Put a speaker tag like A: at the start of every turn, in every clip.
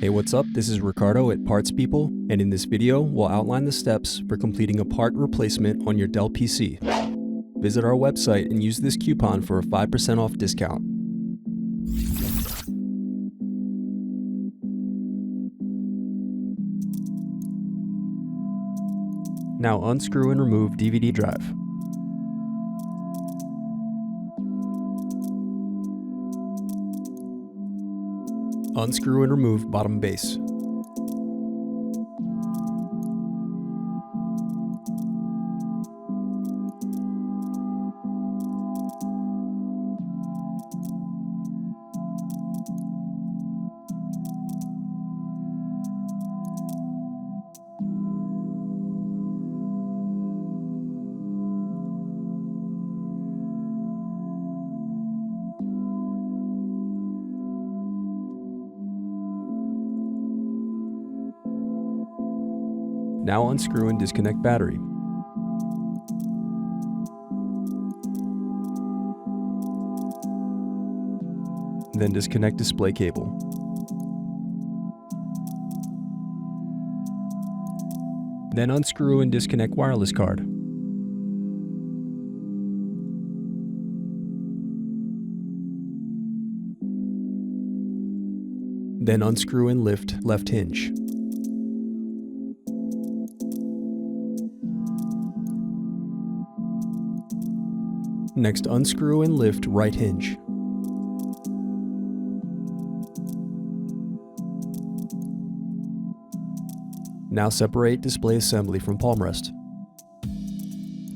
A: Hey, what's up? This is Ricardo at Parts People, and in this video, we'll outline the steps for completing a part replacement on your Dell PC. Visit our website and use this coupon for a 5% off discount. Now unscrew and remove DVD drive. Unscrew and remove bottom base. Now unscrew and disconnect battery. Then disconnect display cable. Then unscrew and disconnect wireless card. Then unscrew and lift left hinge. Next, unscrew and lift right hinge. Now separate display assembly from palm rest.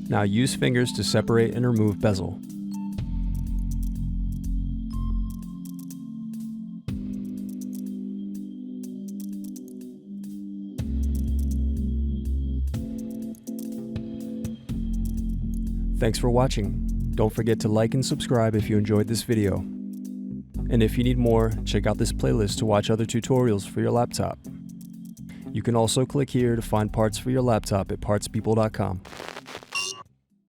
A: Now use fingers to separate and remove bezel. Thanks for watching. Don't forget to like and subscribe if you enjoyed this video. And if you need more, check out this playlist to watch other tutorials for your laptop. You can also click here to find parts for your laptop at partspeople.com.